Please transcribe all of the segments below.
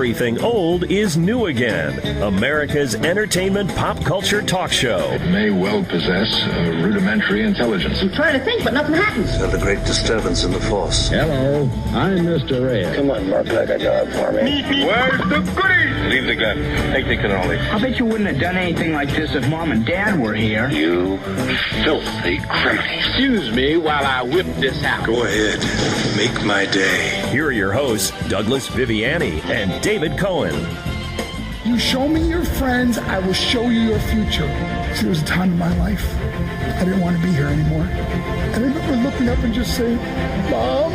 Everything old is new again. America's entertainment pop culture talk show. It may well possess a rudimentary intelligence. I'm trying to think, but nothing happens. There's a great disturbance in the force. Hello, I'm Mr. Red. Come on, Mark, like a job for me. Where's the goodies? Leave the gun. Take the cannoli. I bet you wouldn't have done anything like this if Mom and Dad were here. You filthy criminal. Excuse me while I whip this out. Go ahead. Make my day. Here are your hosts, Douglas Viviani and David Cohen. You show me your friends, I will show you your future. So there was a time in my life I didn't want to be here anymore. And I remember looking up and just saying, Mom,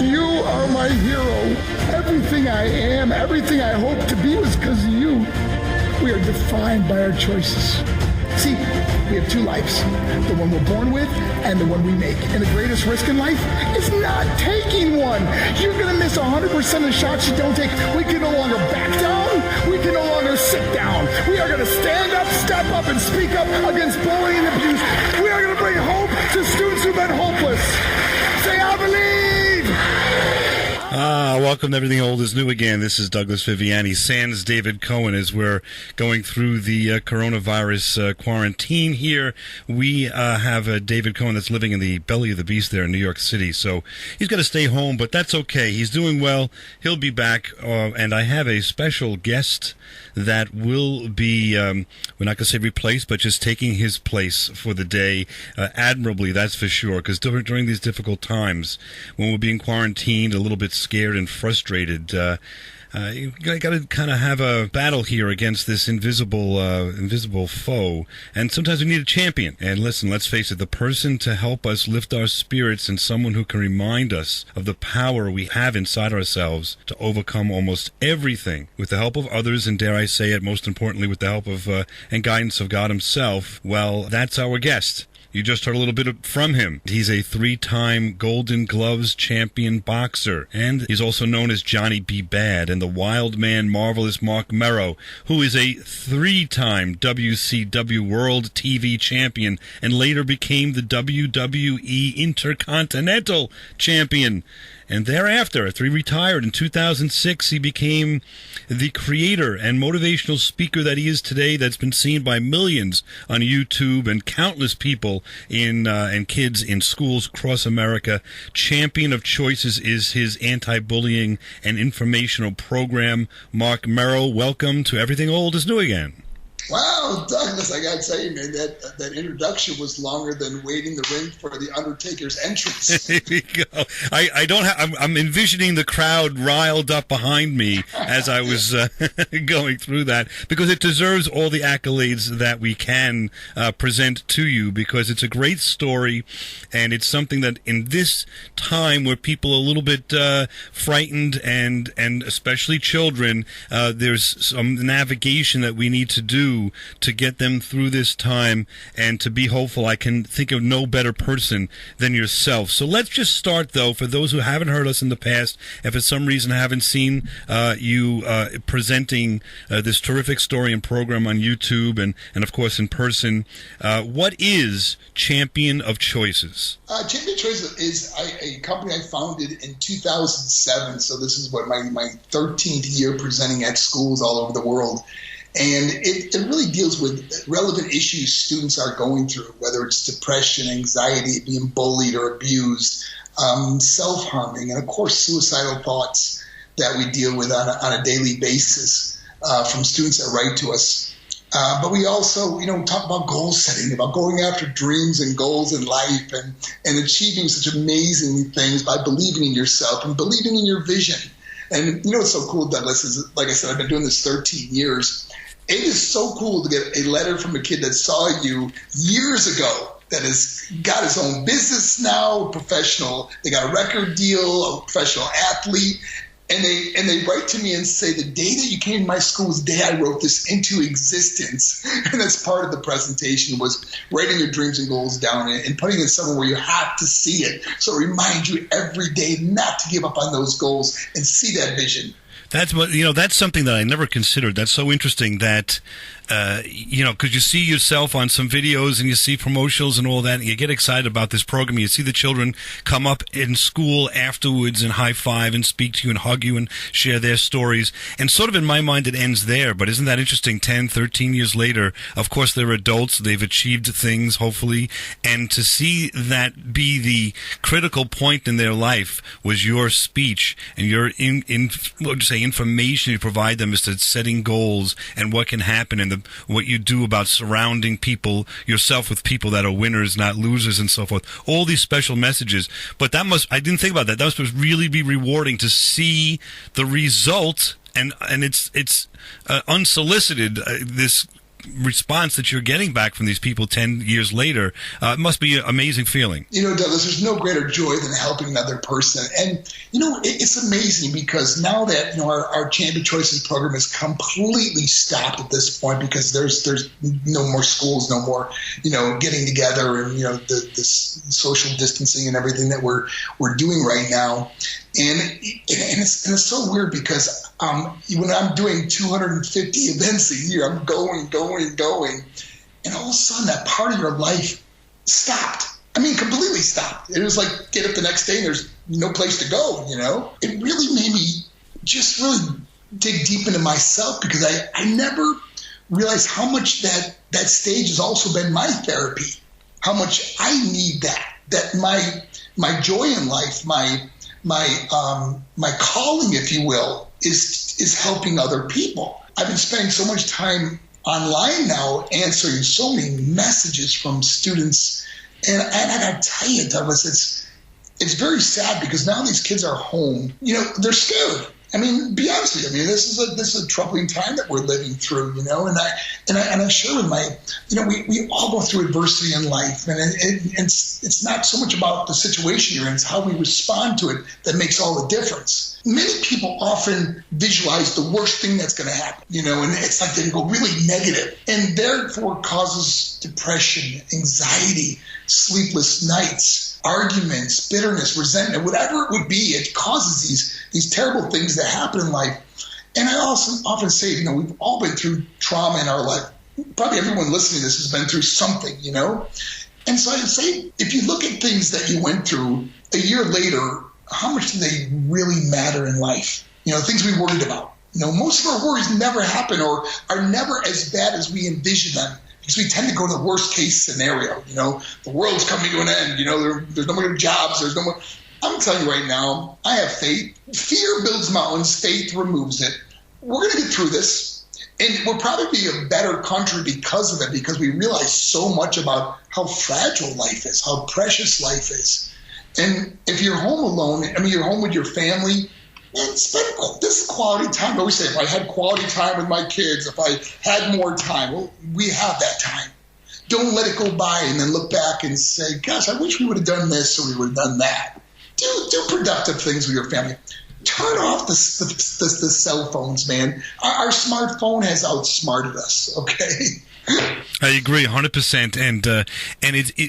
you are my hero. Everything I am, everything I hope to be was because of you. We are defined by our choices. See, we have two lives, the one we're born with and the one we make. And the greatest risk in life is not taking one. You're going to miss 100% of the shots you don't take. We can no longer back down. We can no longer sit down. We are going to stand up, step up, and speak up against bullying and abuse. We are going to bring hope to students who've been hopeless. Say, I believe! Welcome to Everything Old is New Again. This is Douglas Viviani, sans David Cohen, as we're going through the coronavirus quarantine here. We have David Cohen that's living in the belly of the beast there in New York City, so he's got to stay home, but that's okay. He's doing well. He'll be back, and I have a special guest that will be, we're not going to say replaced, but just taking his place for the day admirably, that's for sure, because during these difficult times, when we're being quarantined, a little bit scared and frustrated, you got to kind of have a battle here against this invisible foe, and sometimes we need a champion. And listen, let's face it, the person to help us lift our spirits and someone who can remind us of the power we have inside ourselves to overcome almost everything with the help of others, and dare I say it, most importantly, with the help of and guidance of God himself. Well, that's our guest. You just heard a little bit from him. He's a 3-time Golden Gloves champion boxer, and he's also known as Johnny B. Bad, and the wild man, marvelous Marc Mero, who is a 3-time WCW World TV champion, and later became the WWE Intercontinental champion. And thereafter, after he retired in 2006, he became the creator and motivational speaker that he is today, that's been seen by millions on YouTube and countless people and kids in schools across America. Champion of Choices is his anti-bullying and informational program. Marc Mero, welcome to Everything Old is New Again. Wow, Douglas, I got to tell you, man, that introduction was longer than waiting the ring for the Undertaker's entrance. There you go. I'm envisioning the crowd riled up behind me as I was going through that, because it deserves all the accolades that we can present to you, because it's a great story, and it's something that in this time where people are a little bit frightened, and especially children, there's some navigation that we need to do to get them through this time and to be hopeful. I can think of no better person than yourself. So let's just start, though, for those who haven't heard us in the past, and for some reason haven't seen you presenting this terrific story and program on YouTube and of course in person. What is Champion of Choices? Champion of Choices is a company I founded in 2007, so this is what my 13th year presenting at schools all over the world. And it really deals with relevant issues students are going through, whether it's depression, anxiety, being bullied or abused, self-harming, and, of course, suicidal thoughts that we deal with on a daily basis from students that write to us. But we also, talk about goal setting, about going after dreams and goals in life and achieving such amazing things by believing in yourself and believing in your vision. And what's so cool, Douglas, is, like I said, I've been doing this 13 years. It is so cool to get a letter from a kid that saw you years ago that has got his own business now, professional. They got a record deal, a professional athlete. And they write to me and say, the day that you came to my school was the day I wrote this into existence. And that's part of the presentation, was writing your dreams and goals down and putting it somewhere where you have to see it. So it reminds you every day not to give up on those goals and see that vision. That's what, that's something that I never considered. That's so interesting that because you see yourself on some videos and you see promotionals and all that, and you get excited about this program. You see the children come up in school afterwards and high five and speak to you and hug you and share their stories. And sort of in my mind, it ends there. But isn't that interesting? 10, 13 years later, of course, they're adults. They've achieved things, hopefully. And to see that be the critical point in their life was your speech and your information you provide them as to setting goals and what can happen and what you do about surrounding yourself with people that are winners, not losers, and so forth. All these special messages. But I didn't think about that. That must really be rewarding to see the result, and it's unsolicited, this response that you're getting back from these people 10 years later. It must be an amazing feeling. Douglas, there's no greater joy than helping another person. And, it's amazing because now that, our Champion Choices program is completely stopped at this point because there's no more schools, no more, getting together and, this social distancing and everything that we're doing right now. And it's so weird because when I'm doing 250 events a year, I'm going, and all of a sudden that part of your life stopped. I mean, completely stopped. It was like get up the next day and there's no place to go, It really made me just really dig deep into myself because I never realized how much that stage has also been my therapy, how much I need that my joy in life, my calling, if you will, is helping other people. I've been spending so much time online now answering so many messages from students, and I gotta tell you, Douglas, it's very sad because now these kids are home. They're scared. I mean, be honest with you. I mean, this is a troubling time that we're living through. And I share with my, we all go through adversity in life, and it's not so much about the situation you're in; it's how we respond to it that makes all the difference. Many people often visualize the worst thing that's going to happen, and it's like they go really negative, and therefore causes depression, anxiety, sleepless nights, arguments, bitterness, resentment, whatever it would be. It causes these terrible things that happen in life. And I also often say, we've all been through trauma in our life. Probably everyone listening to this has been through something, And so I say, if you look at things that you went through a year later, how much do they really matter in life? Things we worried about. Most of our worries never happen or are never as bad as we envision them because we tend to go to the worst case scenario. The world's coming to an end. There's no more jobs. There's no more. I'm telling you right now, I have faith. Fear builds mountains. Faith removes it. We're going to get through this. And we'll probably be a better country because of it, because we realize so much about how fragile life is, how precious life is. And if you're home alone, you're home with your family, man, this is quality time. I always say, if I had quality time with my kids, if I had more time, well, we have that time. Don't let it go by and then look back and say, gosh, I wish we would have done this or we would have done that. Do productive things with your family. Turn off the cell phones, man. Our smartphone has outsmarted us, okay? I agree 100%, and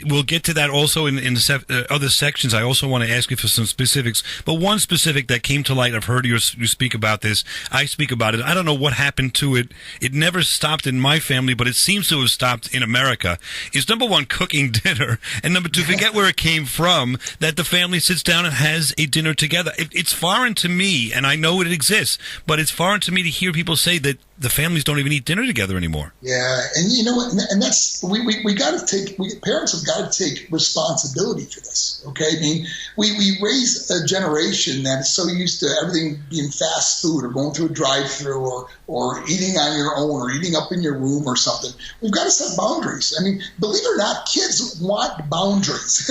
we'll get to that also in the other sections. I also want to ask you for some specifics, but one specific that came to light, I've heard you speak about this, I speak about it, I don't know what happened to it, it never stopped in my family, but it seems to have stopped in America, is number one, cooking dinner, and number two, forget where it came from, that the family sits down and has a dinner together. It's foreign to me, and I know it exists, but it's foreign to me to hear people say that the families don't even eat dinner together anymore. Yeah, and you know what? And that's we got to take. Parents have got to take responsibility for this. Okay, I mean, we raise a generation that is so used to everything being fast food or going through a drive-through or eating on your own or eating up in your room or something. We've got to set boundaries. I mean, believe it or not, kids want boundaries.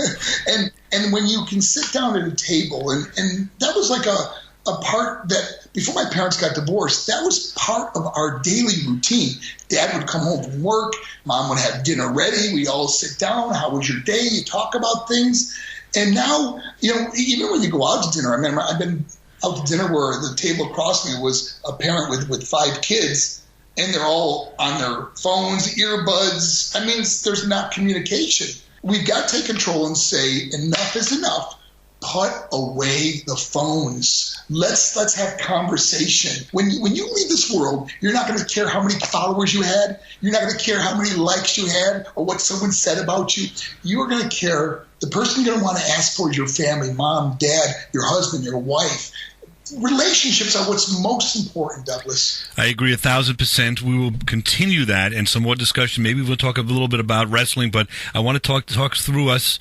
and when you can sit down at a table, and that was like a part that, before my parents got divorced, that was part of our daily routine. Dad would come home from work, Mom would have dinner ready, we all sit down, how was your day, you talk about things. And now, even when you go out to dinner, I remember I've been out to dinner where the table across me was a parent with 5 kids, and they're all on their phones, earbuds. I mean, there's not communication. We've got to take control and say enough is enough. put away the phones. Let's have conversation. When you leave this world, you're not going to care how many followers you had. You're not going to care how many likes you had or what someone said about you. You're going to care. The person you're going to want to ask for is your family, mom, dad, your husband, your wife. Relationships are what's most important, Douglas. I agree 1,000%. We will continue that and some more discussion. Maybe we'll talk a little bit about wrestling, but I want to talk to us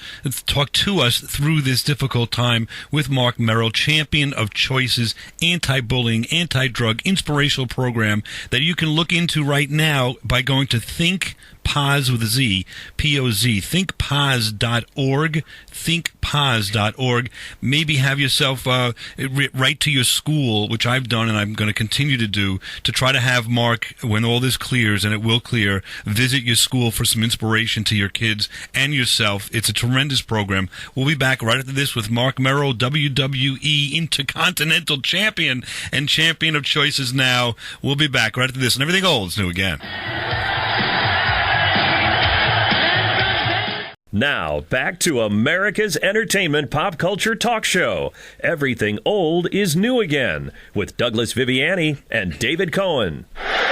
through this difficult time with Marc Mero, champion of choices, anti-bullying, anti-drug, inspirational program that you can look into right now by going to ThinkPoz with a Z, P-O-Z, thinkpoz.org, thinkpoz.org. Maybe have yourself write to your school, which I've done and I'm going to continue to do, to try to have Marc, when all this clears, and it will clear, visit your school for some inspiration to your kids and yourself. It's a tremendous program. We'll be back right after this with Marc Mero, WWE Intercontinental Champion and champion of choices now. We'll be back right after this, and everything old is new again. Now, back to America's entertainment pop culture talk show. Everything old is new again, with Douglas Viviani and David Cohen.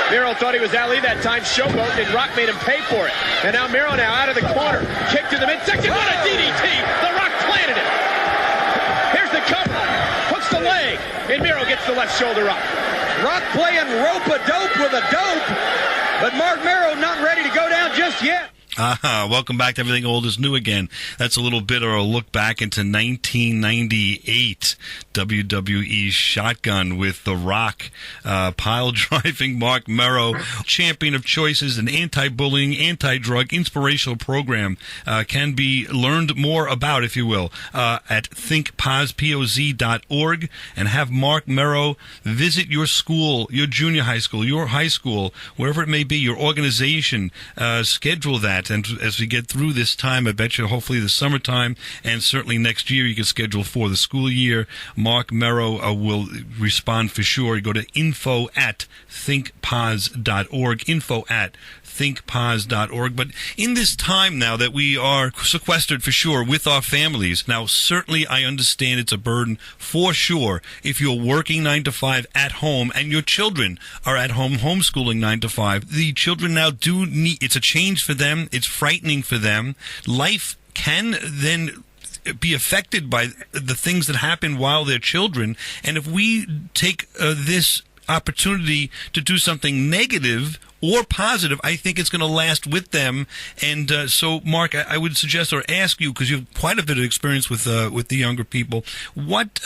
Mero thought he was Ali that time, showboat, and Rock made him pay for it. And now Mero out of the corner. Kick to the midsection. What a DDT! The Rock planted it. Here's the cover. Hooks the leg. And Mero gets the left shoulder up. Rock playing rope-a-dope with a dope. But Marc Mero not ready to go down just yet. Welcome back to Everything Old is New Again. That's a little bit of a look back into 1998 WWE Shotgun with The Rock, pile-driving Marc Mero, champion of choices, an anti-bullying, anti-drug, inspirational program. Can be learned more about, if you will, at thinkpoz.org, and have Marc Mero visit your school, your junior high school, your high school, wherever it may be, your organization. Schedule that. And as we get through this time, I bet you hopefully the summertime and certainly next year you can schedule for the school year. Marc Mero will respond for sure. You go to info@thinkpoz.org, info@thinkpoz.org. But in this time now that we are sequestered for sure with our families, now certainly I understand it's a burden for sure if you're working 9 to 5 at home and your children are at home homeschooling 9 to 5. The children now do need, it's a change for them. It's frightening for them. Life can then be affected by the things that happen while they're children. And if we take this opportunity to do something negative or positive, I think it's going to last with them. And so, Marc, I would suggest or ask you, because you have quite a bit of experience with the younger people, what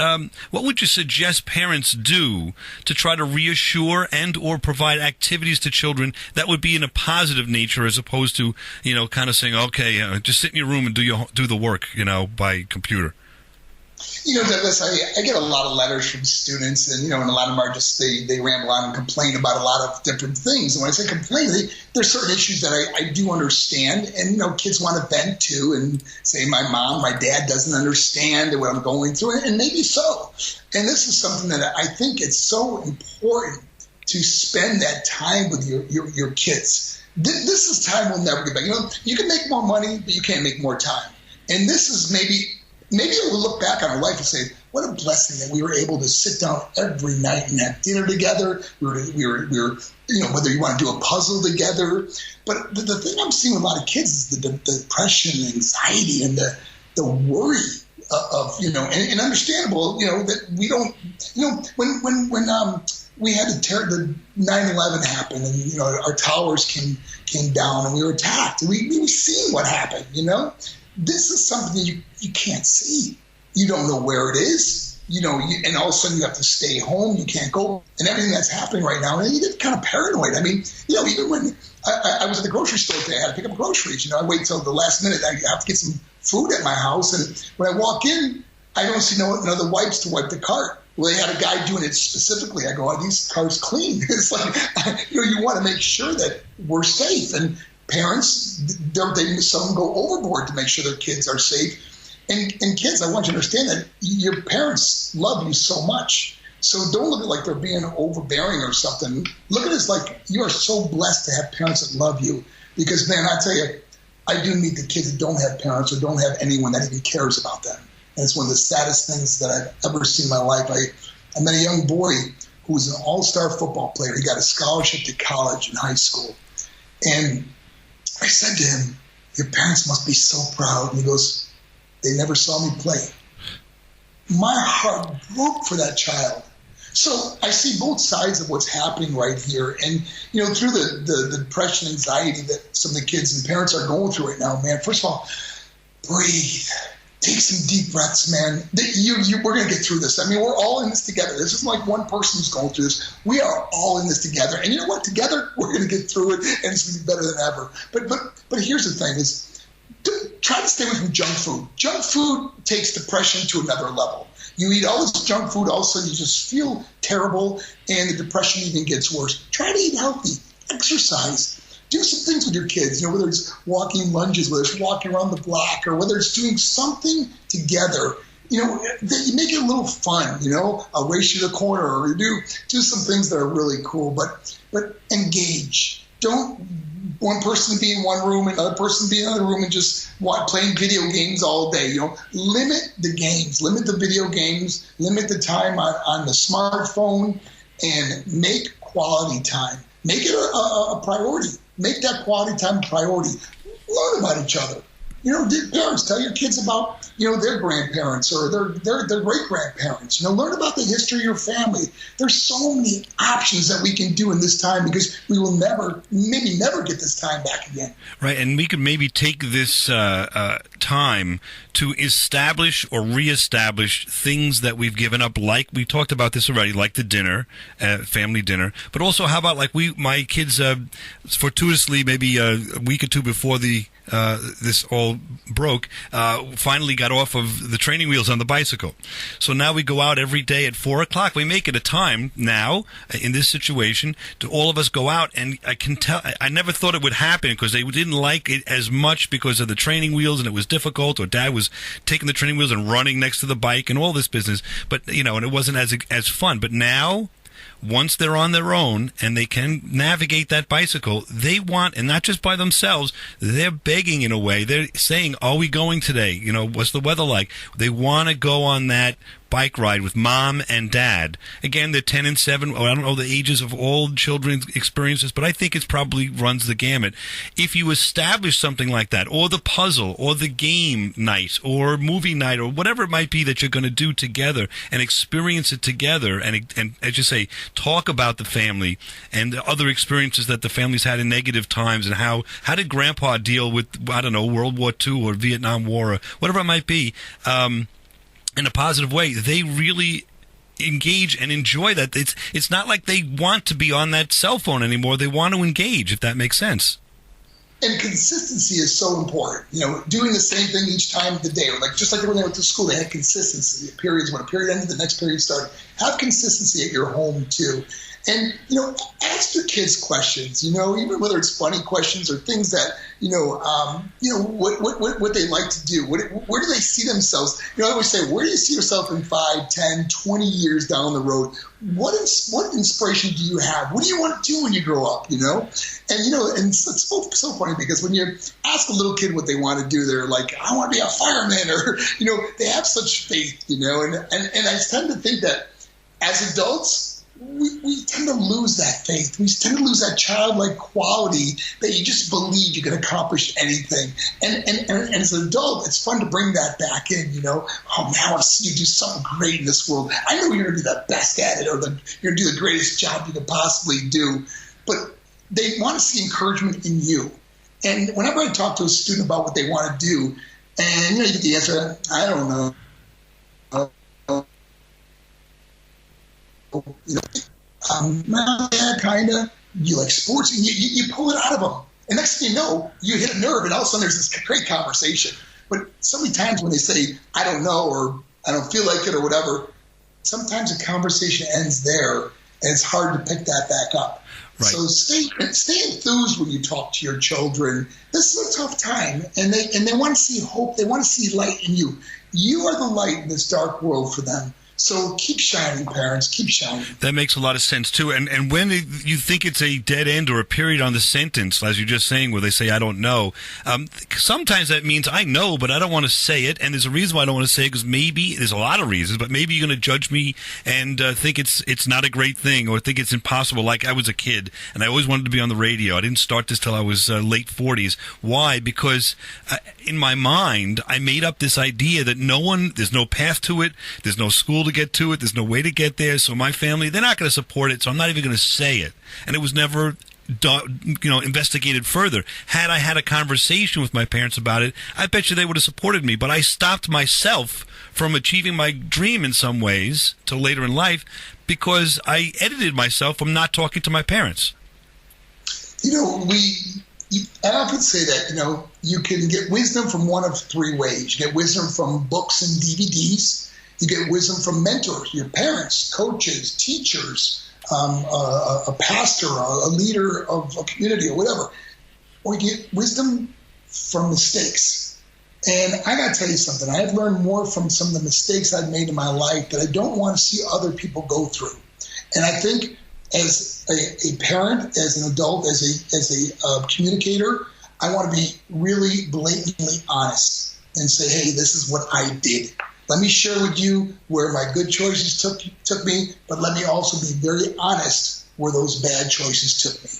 would you suggest parents do to try to reassure and or provide activities to children that would be in a positive nature, as opposed to, kind of saying, okay, just sit in your room and do the work, by computer? Douglas, I get a lot of letters from students, and and a lot of them are just they ramble on and complain about a lot of different things. And when I say complain, there's certain issues that I do understand, and kids want to vent to and say my mom, my dad doesn't understand what I'm going through, and maybe so. And this is something that I think it's so important to spend that time with your kids. This is time we'll never get back. You can make more money, but you can't make more time. And this is maybe we'll look back on our life and say, what a blessing that we were able to sit down every night and have dinner together. We were whether you want to do a puzzle together. But the thing I'm seeing with a lot of kids is the depression, and anxiety, and the worry of and understandable, that we don't, when we had the 9/11 happen, and our towers came down and we were attacked, and we seen what happened. This is something you can't see. You don't know where it is. And all of a sudden you have to stay home. You can't go. And everything that's happening right now, and you get kind of paranoid. I mean, even when I was at the grocery store today, I had to pick up groceries. I wait till the last minute. I have to get some food at my house. And when I walk in, I don't see no other wipes to wipe the cart. Well, they had a guy doing it specifically. I go, are these carts clean? It's like, you want to make sure that we're safe. And parents, some go overboard to make sure their kids are safe. And kids, I want you to understand that your parents love you so much. So don't look at it like they're being overbearing or something. Look at it as like you are so blessed to have parents that love you. Because, man, I tell you, I do meet the kids that don't have parents or don't have anyone that even cares about them. and it's one of the saddest things that I've ever seen in my life. I met a young boy who was an all-star football player. He got a scholarship to college and high school. And I said to him, your parents must be so proud. And he goes, they never saw me play. My heart broke for that child. So I see both sides of what's happening right here. And, through the depression, anxiety that some of the kids and parents are going through right now, man, first of all, breathe. Take some deep breaths, man. We're going to get through this. I mean, we're all in this together. This isn't like one person who's going through this. We are all in this together. And you know what? Together, we're going to get through it, and it's going to be better than ever. But here's the thing is, try to stay away from junk food. Junk food takes depression to another level. You eat all this junk food, all of a sudden you just feel terrible, and the depression even gets worse. Try to eat healthy. Exercise. Do some things with your kids, whether it's walking lunges, whether it's walking around the block, or whether it's doing something together, that you make it a little fun, I'll race you to the corner, or do some things that are really cool, but engage. Don't one person be in one room and another person be in another room and just playing video games all day. Limit the games, limit the video games, limit the time on the smartphone, and make quality time. Make it a priority. Make that quality time a priority. Learn about each other. Parents, tell your kids about, their grandparents or their great-grandparents. Learn about the history of your family. There's so many options that we can do in this time because we will maybe never get this time back again. Right, and we could maybe take this time to establish or reestablish things that we've given up, like we talked about this already, like the dinner, family dinner. But also, how about my kids fortuitously, maybe a week or two before this all broke, finally got off of the training wheels on the bicycle. So now we go out every day at 4 o'clock. We make it a time now in this situation to all of us go out, and I can tell, I never thought it would happen because they didn't like it as much because of the training wheels and it was difficult, or Dad was taking the training wheels and running next to the bike and all this business, but and it wasn't as fun. But now, once they're on their own and they can navigate that bicycle, they want, and not just by themselves, they're begging in a way. They're saying, are we going today? What's the weather like? They want to go on that bike ride with Mom and Dad. Again, they're 10 and 7. I don't know the ages of all children's experiences, but I think it probably runs the gamut. If you establish something like that, or the puzzle, or the game night, or movie night, or whatever it might be that you're going to do together and experience it together, and as you say, talk about the family and the other experiences that the family's had in negative times, and how did Grandpa deal with, I don't know, World War II or Vietnam War or whatever it might be, in a positive way. They really engage and enjoy that. It's not like they want to be on that cell phone anymore. They want to engage, if that makes sense. And consistency is so important. Doing the same thing each time of the day, or just like when they went to school, they had consistency. Periods, when a period ended, the next period started. Have consistency at your home too. And, ask your kids questions, even whether it's funny questions or things that, what they like to do. Where do they see themselves? I always say, where do you see yourself in 5, 10, 20 years down the road? What inspiration do you have? What do you want to do when you grow up, And, and it's so funny because when you ask a little kid what they want to do, they're like, I want to be a fireman, or, they have such faith, and I tend to think that as adults, we tend to lose that faith. We tend to lose that childlike quality that you just believe you can accomplish anything. And as an adult, it's fun to bring that back in, Oh, man, I want to see you do something great in this world. I know you're going to be the best at it, or you're going to do the greatest job you could possibly do. But they want to see encouragement in you. And whenever I talk to a student about what they want to do, and you get the answer, I don't know. Yeah, kind of. You like sports, and you pull it out of them. And next thing you know, you hit a nerve, and all of a sudden there's this great conversation. But so many times when they say, I don't know, or I don't feel like it, or whatever, sometimes the conversation ends there, and it's hard to pick that back up. Right. So stay enthused when you talk to your children. This is a tough time, and they want to see hope. They want to see light in you. You are the light in this dark world for them. So keep shining, parents. Keep shining. That makes a lot of sense, too. And when you think it's a dead end or a period on the sentence, as you're just saying, where they say, I don't know, sometimes that means I know, but I don't want to say it. And there's a reason why I don't want to say it, because maybe, there's a lot of reasons, but maybe you're going to judge me and think it's not a great thing, or think it's impossible. Like I was a kid, and I always wanted to be on the radio. I didn't start this till I was late 40s. Why? Because in my mind, I made up this idea that there's no path to it, there's no school to get to it, there's no way to get there, so my family, they're not going to support it, so I'm not even going to say it. And it was never investigated further. Had I had a conversation with my parents about it, I bet you they would have supported me, but I stopped myself from achieving my dream in some ways till later in life because I edited myself from not talking to my parents. I often say that, you can get wisdom from one of three ways. You get wisdom from books and DVDs. You get wisdom from mentors, your parents, coaches, teachers, a pastor, a leader of a community or whatever. Or you get wisdom from mistakes. And I got to tell you something. I have learned more from some of the mistakes I've made in my life that I don't want to see other people go through. And I think as a parent, as an adult, as a communicator, I want to be really blatantly honest and say, hey, this is what I did. Let me share with you where my good choices took me, but let me also be very honest where those bad choices took me.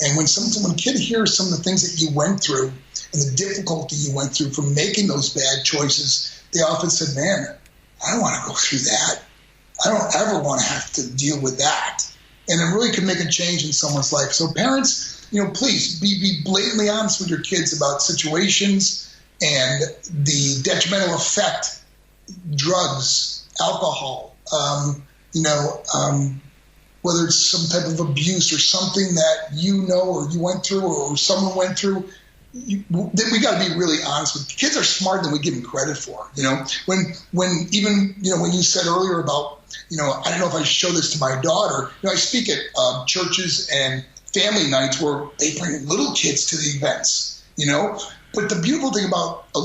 And when a kid hears some of the things that you went through and the difficulty you went through from making those bad choices, they often said, man, I don't want to go through that. I don't ever want to have to deal with that. And it really can make a change in someone's life. So parents, please be blatantly honest with your kids about situations and the detrimental effect drugs, alcohol, whether it's some type of abuse or something that or you went through or someone went through, we got to be really honest with kids. Are smarter than we give them credit for. When you said earlier about, I don't know if I show this to my daughter. I speak at churches and family nights where they bring little kids to the events. But the beautiful thing about a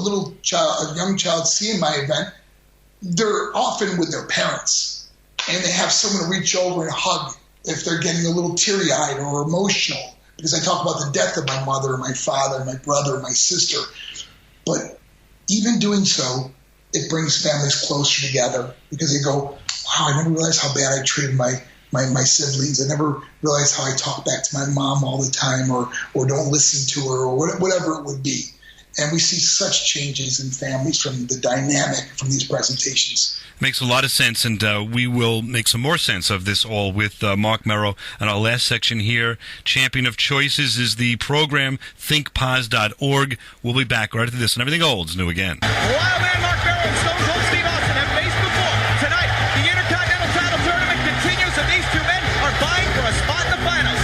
young child seeing my event, they're often with their parents, and they have someone to reach over and hug if they're getting a little teary-eyed or emotional, because I talk about the death of my mother, my father, my brother, my sister. But even doing so, it brings families closer together because they go, wow, I never realized how bad I treated my siblings. I never realized how I talk back to my mom all the time or don't listen to her or whatever it would be. And we see such changes in families from the dynamic from these presentations. Makes a lot of sense, and we will make some more sense of this all with Marc Mero. And our last section here, Champion of Choices, is the program, thinkpause.org. We'll be back right after this, and everything old is new again. Wild man Marc Mero and Stone Cold Steve Austin have faced before. Tonight, the Intercontinental title tournament continues, and these two men are vying for a spot in the finals.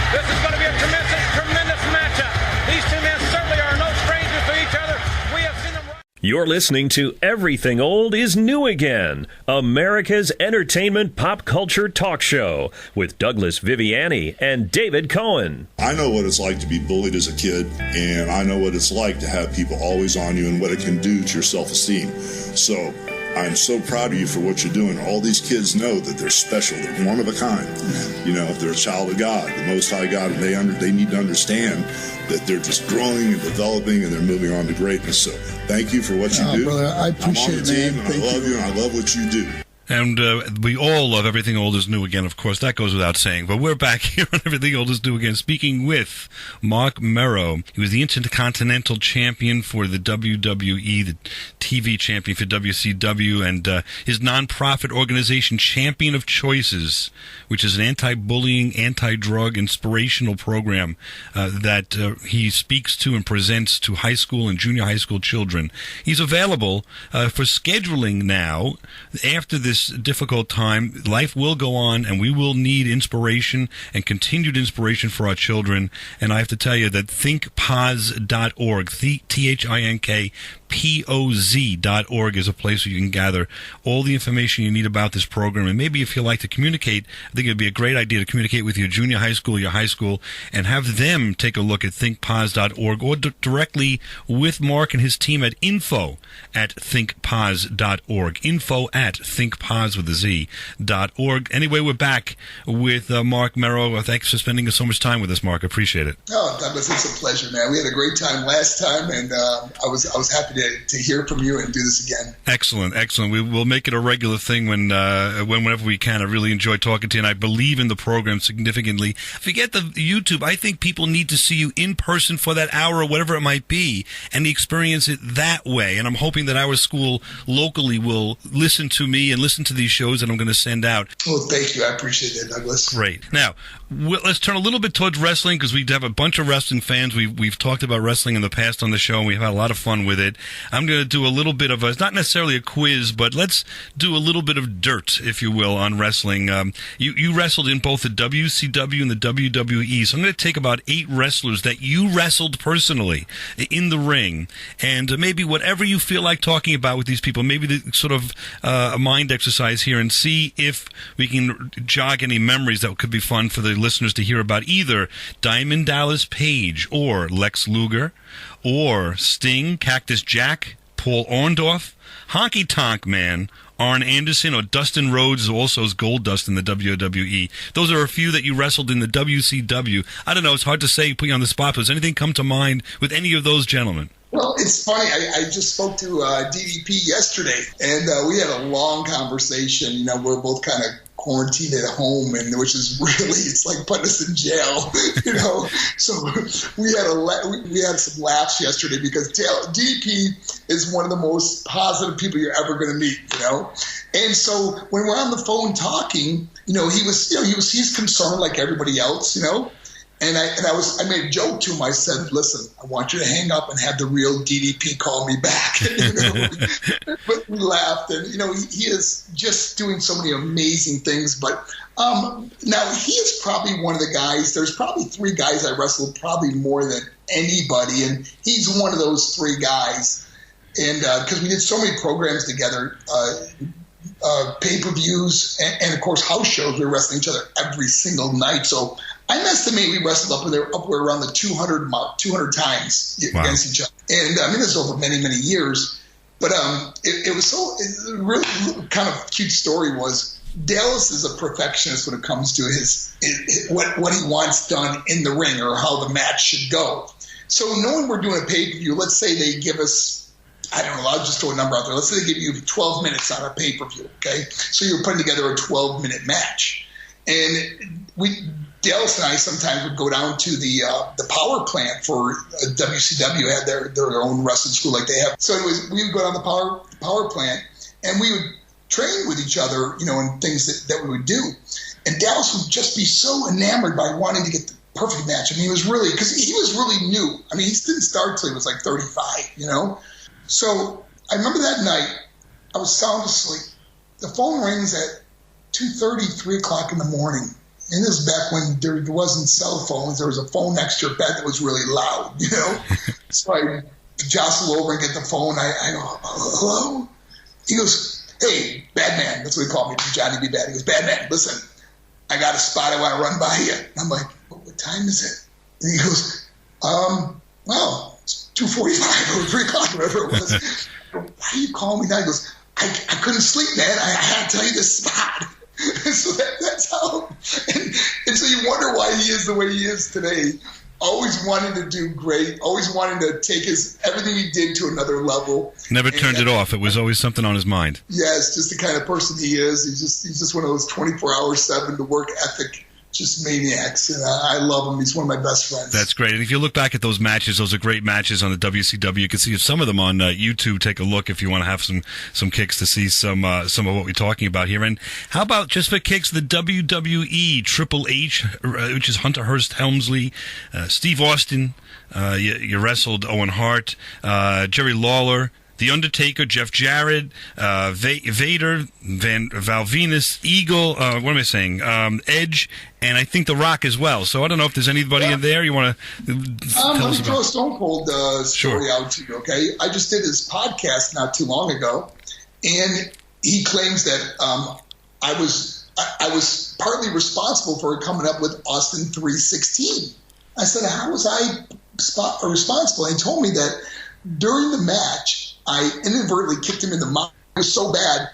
This is going to be a tremendous matchup. These two men certainly are no strangers to each other. We have seen them. You're listening to Everything Old is New Again, America's entertainment pop culture talk show with Douglas Viviani and David Cohen. I know what it's like to be bullied as a kid, and I know what it's like to have people always on you and what it can do to your self-esteem. So I'm so proud of you for what you're doing. All these kids know that they're special. They're one of a kind. If they're a child of God, the Most High God, and they need to understand that they're just growing and developing and they're moving on to greatness. So thank you for what you do. Brother, I appreciate it, man. I'm on the team, and I love you, and I love what you do. And we all love Everything Old is New Again, of course. That goes without saying. But we're back here on Everything Old is New Again, speaking with Marc Mero. He was the Intercontinental champion for the WWE, the TV champion for WCW, and his nonprofit organization, Champion of Choices, which is an anti-bullying, anti-drug inspirational program that he speaks to and presents to high school and junior high school children. He's available for scheduling now after this difficult time. Life will go on, and we will need inspiration and continued inspiration for our children. And I have to tell you that thinkpause.org, ThinkPoz.org is a place where you can gather all the information you need about this program. And maybe if you like to communicate, I think it would be a great idea to communicate with your junior high school, your high school, and have them take a look at thinkpoz.org or directly with Mark and his team at info@thinkpoz.org. info@thinkpoz.org. Anyway, we're back with Marc Mero. Thanks for spending so much time with us, Mark. Appreciate it. Oh, Douglas, it's a pleasure, man. We had a great time last time, and I was happy to hear from you and do this again. Excellent. We will make it a regular thing whenever we can. I really enjoy talking to you, and I believe in the program significantly. Forget the YouTube. I think people need to see you in person for that hour or whatever it might be, and experience it that way. And I'm hoping that our school locally will listen to me and listen to these shows that I'm going to send out. Well, thank you. I appreciate that, Douglas. Great. Now, let's turn a little bit towards wrestling, because we have a bunch of wrestling fans. We've talked about wrestling in the past on the show, and we've had a lot of fun with it. I'm going to do a little bit of it's not necessarily a quiz, but let's do a little bit of dirt, if you will, on wrestling. You wrestled in both the WCW and the WWE, so I'm going to take about 8 wrestlers that you wrestled personally in the ring, and maybe whatever you feel like talking about with these people, maybe the sort of a mind exercise here, and see if we can jog any memories that could be fun for the listeners to hear about either Diamond Dallas Page or Lex Luger or Sting, Cactus Jack, Paul Orndorff, Honky Tonk Man, Arn Anderson, or Dustin Rhodes, also as Goldust in the WWE. Those are a few that you wrestled in the WCW. I don't know, it's hard to say, put you on the spot, but does anything come to mind with any of those gentlemen? Well, it's funny. I just spoke to DDP yesterday, and we had a long conversation. You know, we're both kind of quarantined at home, and which is really, it's like putting us in jail, you know. So we had some laughs yesterday because DDP is one of the most positive people you're ever going to meet, you know. And so when we're on the phone talking, he's concerned like everybody else, you know. And I made a joke to him. I said, "Listen, I want you to hang up and have the real DDP call me back." But we laughed, and he is just doing so many amazing things. But now he is probably one of the guys. There's probably 3 guys I wrestled probably more than anybody, and he's one of those 3 guys. And because we did so many programs together. Pay-per-views and of course house shows. We were wrestling each other every single night. So I'm estimating we wrestled upward around the 200 mark, 200 times against each other. And this is over many, many years. But it was really kind of cute story was Dallas is a perfectionist when it comes to his what he wants done in the ring or how the match should go. So knowing we're doing a pay-per-view, let's say they give us, I don't know, I'll just throw a number out there. Let's say they give you 12 minutes on a pay-per-view, okay? So you're putting together a 12-minute match. And Dallas and I sometimes would go down to the power plant for WCW, had their own wrestling school like they have. So anyways, we would go down the power plant, and we would train with each other, and things that we would do. And Dallas would just be so enamored by wanting to get the perfect match. I mean, because he was really new. I mean, he didn't start till he was like 35, So I remember that night, I was sound asleep. The phone rings at 2:30, 3 o'clock in the morning. And this is back when there wasn't cell phones. There was a phone next to your bed that was really loud, So I jostle over and get the phone. I go, "Hello?" He goes, "Hey, Badman." That's what he called me, Johnny B. Bad. He goes, "Badman, listen, I got a spot I want to run by you." And I'm like, "What time is it?" And he goes, well, 2:45 or 3 o'clock, whatever it was. "Why are you calling me now?" He goes, I couldn't sleep, man. I had to tell you this spot. So that's how. And so you wonder why he is the way he is today. Always wanting to do great. Always wanting to take everything he did to another level. Never turned it off. It was always something on his mind. Yes, just the kind of person he is. He's just one of those 24/7 to work ethic. Just maniacs, and I love him. He's one of my best friends. That's great. And if you look back at those matches, those are great matches on the WCW. You can see some of them on YouTube. Take a look if you want to have some kicks to see some of what we're talking about here. And how about just for kicks, the WWE Triple H, which is Hunter Hearst Helmsley, Steve Austin. You wrestled Owen Hart, Jerry Lawler. The Undertaker, Jeff Jarrett, Vader, Val Venus, Eagle, what am I saying? Edge, and I think The Rock as well. So I don't know if there's anybody in there you want to tell let us me throw about. a Stone Cold story out to you, okay? I just did his podcast not too long ago, and he claims that I was partly responsible for coming up with Austin 3:16. I said, how was I responsible? And he told me that during the match, I inadvertently kicked him in the mouth. It was so bad.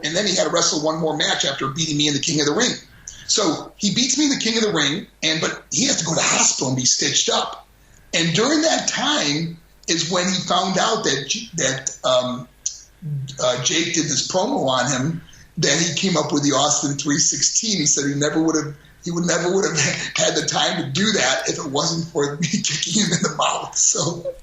And then he had to wrestle one more match after beating me in the King of the Ring. So he beats me in the King of the Ring, but he has to go to the hospital and be stitched up. And during that time is when he found out that Jake did this promo on him. Then he came up with the Austin 3:16. He said he never would have had the time to do that if it wasn't for me kicking him in the mouth. So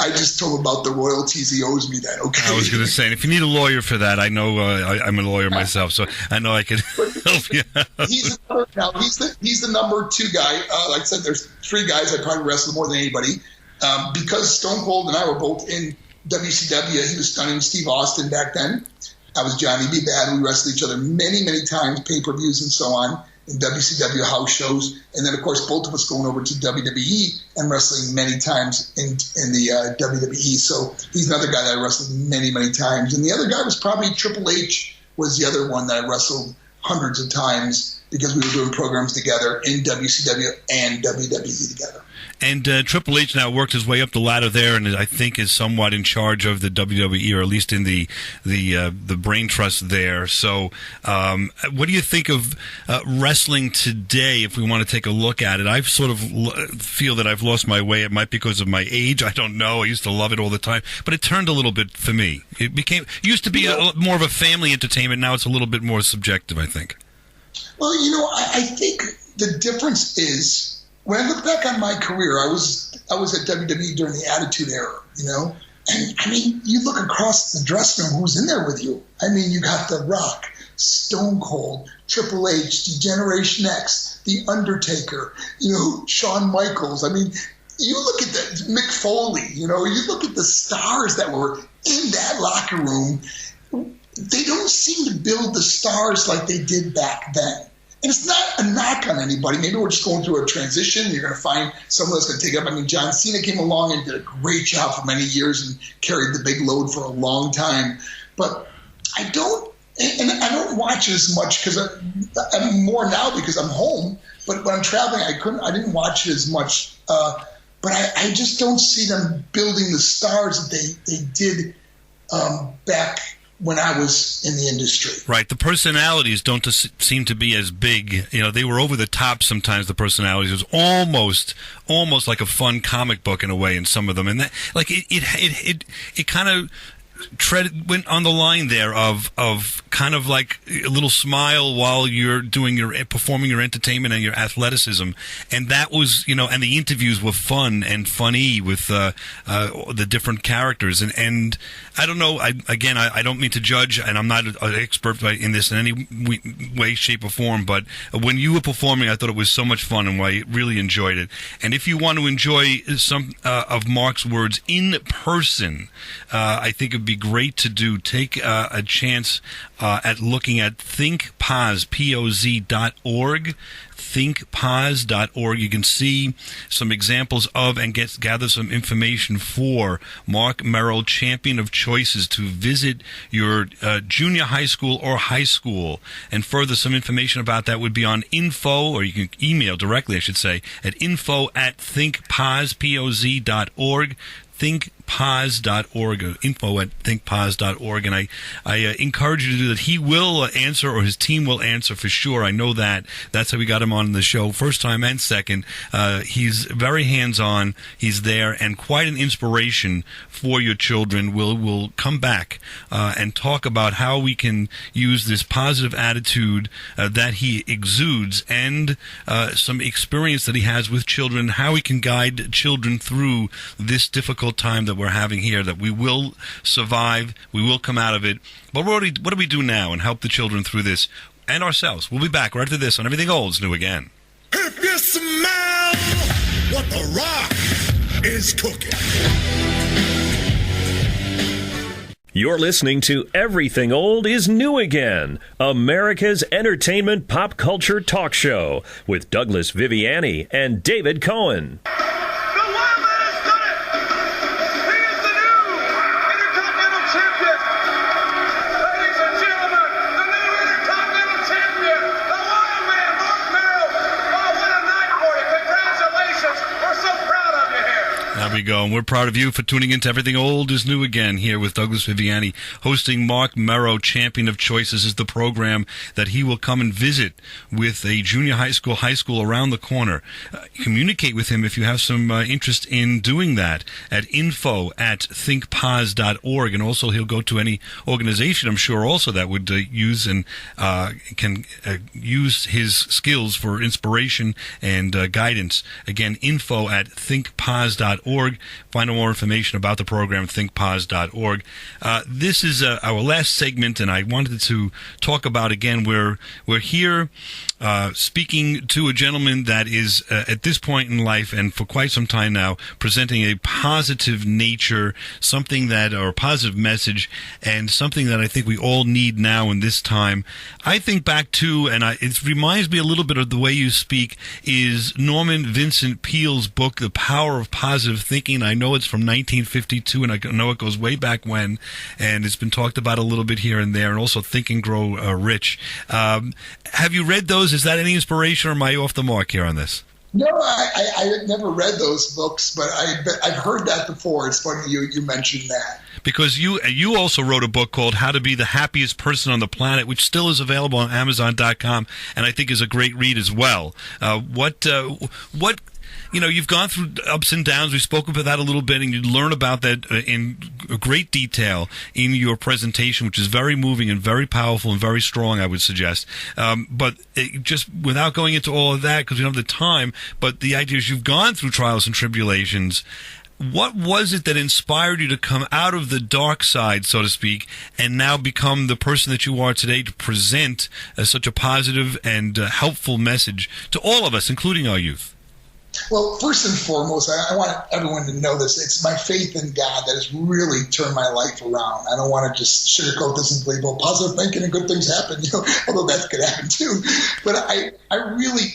I just told him about the royalties he owes me then. Okay. I was going to say, if you need a lawyer for that, I know I'm a lawyer myself, so I know I can help you. He's the number 2 guy. Like I said, there's 3 guys I probably wrestled more than anybody. Because Stone Cold and I were both in WCW, he was stunning Steve Austin back then. I was Johnny B. Bad. We wrestled each other many, many times, pay-per-views and so on, in WCW house shows. And then, of course, both of us going over to WWE and wrestling many times in the WWE. So he's another guy that I wrestled many, many times. And the other guy was probably Triple H, was the other one that I wrestled hundreds of times because we were doing programs together in WCW and WWE together. And Triple H now worked his way up the ladder there, and I think is somewhat in charge of the WWE, or at least in the brain trust there. So, what do you think of wrestling today? If we want to take a look at it, I sort of feel that I've lost my way. It might be because of my age. I don't know. I used to love it all the time, but it turned a little bit for me. It used to be more of a family entertainment. Now it's a little bit more subjective, I think. Well, I think the difference is, when I look back on my career, I was at WWE during the Attitude Era, And, I mean, you look across the dressing room, who's in there with you? I mean, you got The Rock, Stone Cold, Triple H, D-Generation X, The Undertaker, Shawn Michaels. I mean, you look at Mick Foley, you look at the stars that were in that locker room. They don't seem to build the stars like they did back then. And it's not a knock on anybody. Maybe we're just going through a transition. You're going to find someone that's going to take it up. I mean, John Cena came along and did a great job for many years and carried the big load for a long time. But I don't watch it as much because I'm more now because I'm home. But when I'm traveling, I didn't watch it as much. But I just don't see them building the stars that they did back when I was in the industry. Right. The personalities don't seem to be as big. They were over the top sometimes, the personalities. It was almost like a fun comic book in a way in some of them. And that, like, it kind of went on the line there of kind of like a little smile while you're performing your entertainment and your athleticism, and that was and the interviews were fun and funny with the different characters, and I don't know, I don't mean to judge, and I'm not an expert in this in any way, shape, or form, but when you were performing, I thought it was so much fun, and I really enjoyed it. And if you want to enjoy some of Marc's words in person, I think it'd be great to take a chance at looking at thinkpoz.org. thinkpoz.org. You can see some examples of and gather some information for Marc Mero, champion of choices, to visit your junior high school or high school. And further, some information about that would be on info, or you can email directly, I should say, at info@thinkpoz.org. thinkpoz.org, info@thinkpoz.org, and I encourage you to do that. He will answer, or his team will answer for sure. I know that. That's how we got him on the show, first time and second. He's very hands-on. He's there, and quite an inspiration for your children. We'll come back and talk about how we can use this positive attitude that he exudes, and some experience that he has with children, how he can guide children through this difficult time that we're having here, that we will survive, we will come out of it. But what do we do now and help the children through this and ourselves? We'll be back right after this on Everything Old is New Again. If you smell what The Rock is cooking. You're listening to Everything Old is New Again, America's entertainment pop culture talk show with Douglas Viviani and David Cohen. The Wild Man has done it! He is the new Intercontinental Champion! Ladies and gentlemen, the new Intercontinental Champion, the Wild Man, Marc Mero! Oh, what a night for you! Congratulations! We're so proud of you here! There we go, and we're proud of you for tuning into Everything Old is New Again here with Douglas Viviani, hosting Marc Mero, Champion of Choice. This is the program that he will come and visit with a junior high school around the corner. Communicate with him if you have some interest in doing that at info@thinkpos.org, and also he'll go to any organization, I'm sure, also that would use and can use his skills for inspiration and guidance. Again, info@thinkpos.org. Find out more information about the program, thinkpos.org. This is our last segment, and I wanted to talk about, again, we're here speaking to a gentleman that is, at this point in life, and for quite some time now, presenting a positive nature, or a positive message, and something that I think we all need now in this time. I think back to, and it reminds me a little bit of the way you speak, is Norman Vincent Peale's book, The Power of Positive Thinking. I know it's from 1952, and I know it goes way back when, and it's been talked about a little bit here and there, and also Think and Grow Rich. Have you read those? Is that any inspiration, or am I off the mark here on this? No, I never read those books, but I've heard that before. It's funny you mentioned that. Because you also wrote a book called How to Be the Happiest Person on the Planet, which still is available on Amazon.com, and I think is a great read as well. You've gone through ups and downs. We spoke about that a little bit, and you learn about that in great detail in your presentation, which is very moving and very powerful and very strong, I would suggest. But just without going into all of that, because we don't have the time, but the idea is you've gone through trials and tribulations. What was it that inspired you to come out of the dark side, so to speak, and now become the person that you are today to present such a positive and helpful message to all of us, including our youth? Well, first and foremost, I want everyone to know this. It's my faith in God that has really turned my life around. I don't want to just sugarcoat this and believe, well, positive thinking and good things happen, although that could happen too. But I really,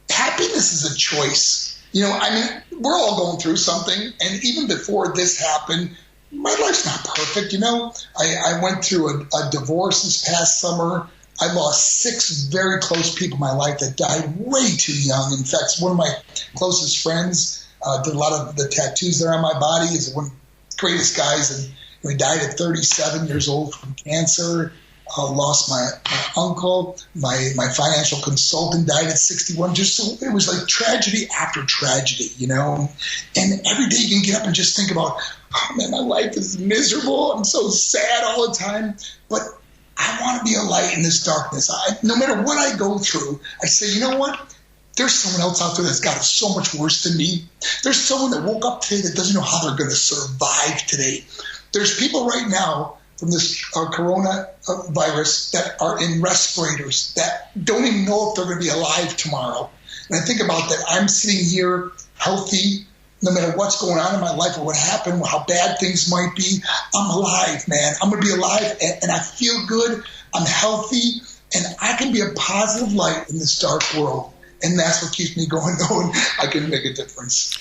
happiness is a choice. We're all going through something, and even before this happened, my life's not perfect, I went through a divorce this past summer. I lost 6 very close people in my life that died way too young. In fact, one of my closest friends did a lot of the tattoos that are on my body. He's one of the greatest guys, and he died at 37 years old from cancer. Lost my uncle. My financial consultant died at 61. It was like tragedy after tragedy, And every day you can get up and just think about, oh man, my life is miserable. I'm so sad all the time. But I want to be a light in this darkness. No matter what I go through, I say, you know what? There's someone else out there that's got it so much worse than me. There's someone that woke up today that doesn't know how they're going to survive today. There's people right now from this coronavirus that are in respirators that don't even know if they're going to be alive tomorrow. And I think about that. I'm sitting here healthy, no matter what's going on in my life or what happened, how bad things might be. I'm alive, man. I'm going to be alive, and I feel good. I'm healthy, and I can be a positive light in this dark world. And that's what keeps me going, knowing I can make a difference.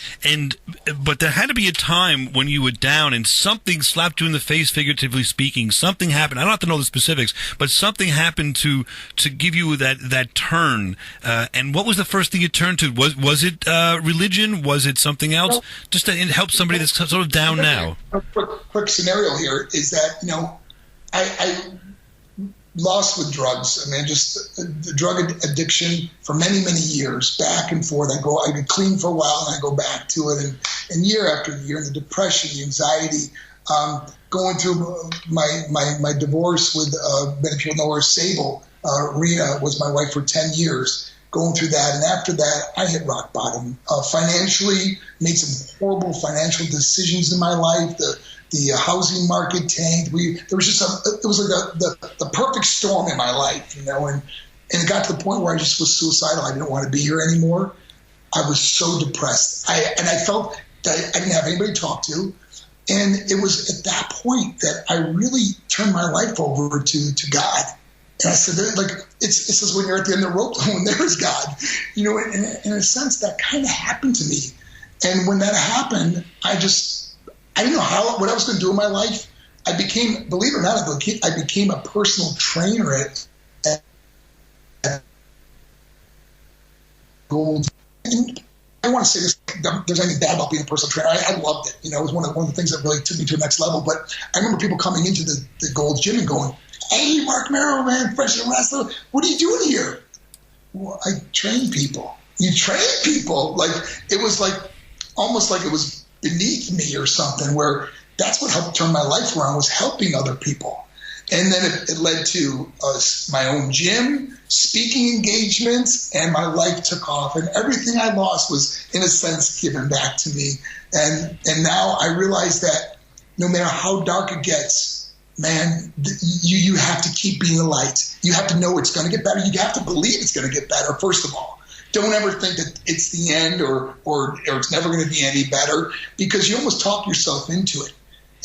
But there had to be a time when you were down and something slapped you in the face, figuratively speaking. Something happened. I don't have to know the specifics, but something happened to give you that turn. And what was the first thing you turned to? Was it religion? Was it something else? Well, just to help somebody that's sort of down now. A quick scenario here is that, I lost with drugs. Just the drug addiction for many, many years, back and forth. I get clean for a while and I go back to it. And year after year, the depression, the anxiety, going through my divorce with, many people know her, Sable. Rena was my wife for 10 years, going through that. And after that, I hit rock bottom. Financially, made some horrible financial decisions in my life. The housing market tanked. It was like the perfect storm in my life, and it got to the point where I just was suicidal. I didn't want to be here anymore. I was so depressed. I felt that I didn't have anybody to talk to. And it was at that point that I really turned my life over to God. And I said, like, it says when you're at the end of the rope, when there is God, in a sense, that kind of happened to me. And when that happened, I didn't know what I was going to do in my life. I became, believe it or not, I became a personal trainer at Gold. And I want to say this, there's anything bad about being a personal trainer. I loved it. It was one of the things that really took me to the next level. But I remember people coming into the Gold Gym and going, "Hey, Marc Mero, man, professional wrestler, what are you doing here?" Well, I train people. You train people. Like, it was like, almost like it was beneath me or something, where that's what helped turn my life around, was helping other people. And then it led to my own gym, speaking engagements, and my life took off. And everything I lost was, in a sense, given back to me. And now I realize that no matter how dark it gets, man, you have to keep being a light. You have to know it's going to get better. You have to believe it's going to get better, first of all. Don't ever think that it's the end or it's never going to be any better, because you almost talk yourself into it.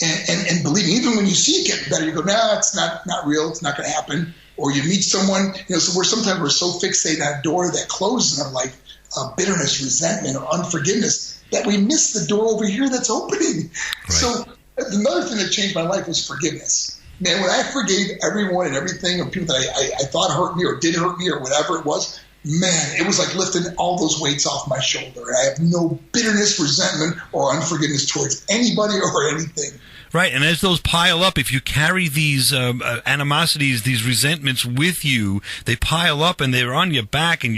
And believe me, even when you see it getting better, you go, "No, it's not real. It's not going to happen." Or you meet someone, so sometimes we're so fixated on a door that closes in our life, bitterness, resentment, or unforgiveness, that we miss the door over here that's opening. Right. So another thing that changed my life was forgiveness. Man, when I forgave everyone and everything, or people that I thought hurt me or did hurt me or whatever it was, man, it was like lifting all those weights off my shoulder. I have no bitterness, resentment, or unforgiveness towards anybody or anything. Right, and as those pile up, if you carry these animosities, these resentments with you, they pile up and they're on your back, and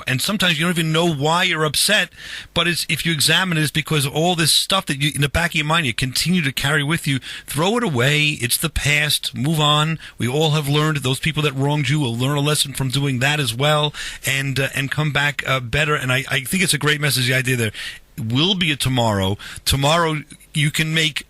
and sometimes you don't even know why you're upset. But if you examine it, it's because of all this stuff that in the back of your mind you continue to carry with you. Throw it away. It's the past. Move on. We all have learned. Those people that wronged you will learn a lesson from doing that as well, and come back better. And I think it's a great message. The idea there will be a tomorrow. Tomorrow you can make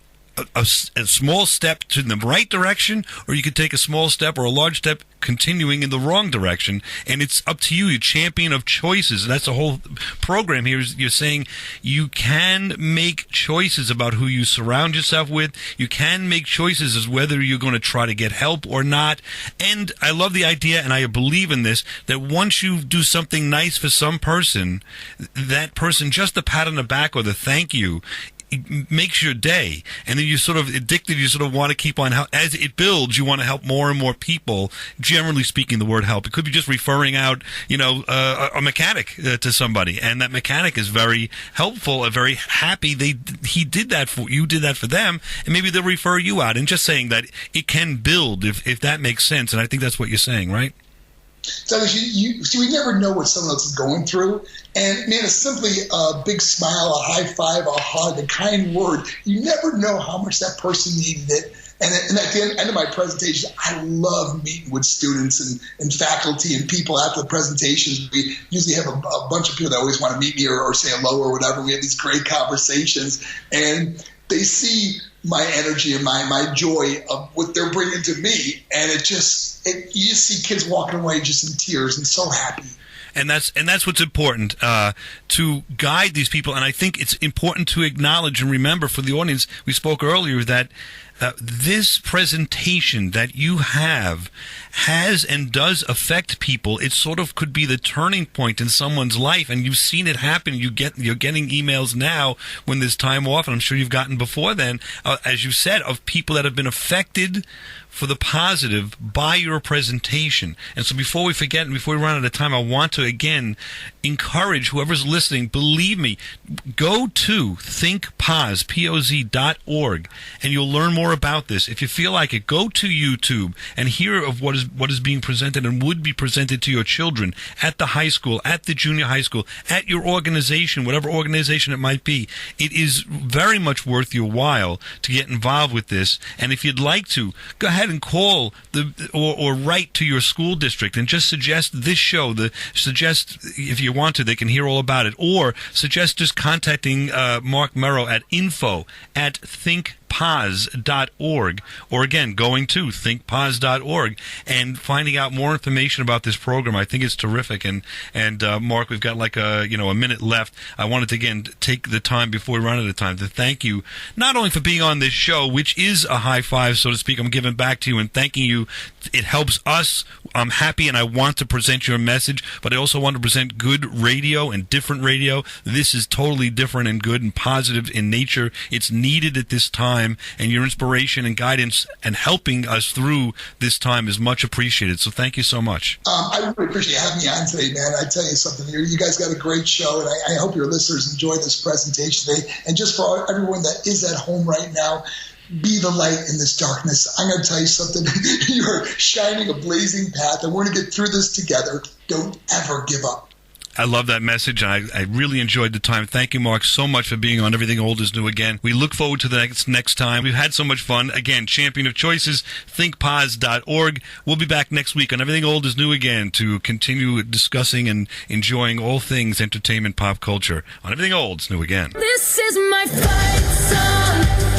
a small step to the right direction, or you could take a small step or a large step continuing in the wrong direction, and it's up to you. You're champion of choices, and that's the whole program here. Is you're saying you can make choices about who you surround yourself with. You can make choices as whether you're going to try to get help or not. And I love the idea, and I believe in this, that once you do something nice for some person, that person, just the pat on the back or the thank you, it makes your day, and then you're sort of addicted. You sort of want to keep on, as it builds, you want to help more and more people. Generally speaking, the word help, it could be just referring out, a mechanic to somebody, and that mechanic is very helpful, very happy. He did that for you, did that for them, and maybe they'll refer you out. And just saying that it can build, if that makes sense. And I think that's what you're saying, right? So we never know what someone else is going through. And, man, it's simply a big smile, a high five, a hug, a kind word. You never know how much that person needed it. And at the end of my presentation, I love meeting with students and faculty and people after the presentations. We usually have a bunch of people that always want to meet me or say hello or whatever. We have these great conversations. And they see my energy and my joy of what they're bringing to me. And you just see kids walking away just in tears and so happy. And that's what's important, to guide these people. And I think it's important to acknowledge and remember for the audience, we spoke earlier, that this presentation that you have has and does affect people. It sort of could be the turning point in someone's life, and you've seen it happen. You're getting emails now when there's time off, and I'm sure you've gotten before then, as you said, of people that have been affected for the positive by your presentation. And so before we forget and before we run out of time, I want to again encourage whoever's listening, believe me, go to thinkpoz.org, and you'll learn more about this. If you feel like it, go to YouTube and hear of what is being presented and would be presented to your children at the high school, at the junior high school, at your organization, whatever organization it might be. It is very much worth your while to get involved with this. And if you'd like to, go ahead and call or write to your school district and just suggest this show. Suggest, if you want to, they can hear all about it. Or suggest just contacting Marc Mero at info@thinkpoz.org. thinkpause.org, or again, going to thinkpause.org and finding out more information about this program. I think it's terrific. And Mark, we've got like a minute left. I wanted to again take the time before we run out of time to thank you, not only for being on this show, which is a high five, so to speak. I'm giving back to you and thanking you. It helps us. I'm happy and I want to present your message, but I also want to present good radio and different radio. This is totally different and good and positive in nature. It's needed at this time, and your inspiration and guidance and helping us through this time is much appreciated. So thank you so much. I really appreciate having me on today, man. I tell you something, you guys got a great show, and I hope your listeners enjoy this presentation today. And just for everyone that is at home right now, be the light in this darkness. I'm going to tell you something. You are shining a blazing path, and we're going to get through this together. Don't ever give up. I love that message. I really enjoyed the time. Thank you, Mark, so much for being on Everything Old is New Again. We look forward to the next time. We've had so much fun. Again, champion of choices, thinkpause.org. We'll be back next week on Everything Old is New Again to continue discussing and enjoying all things entertainment, pop culture on Everything Old is New Again. This is my fight song.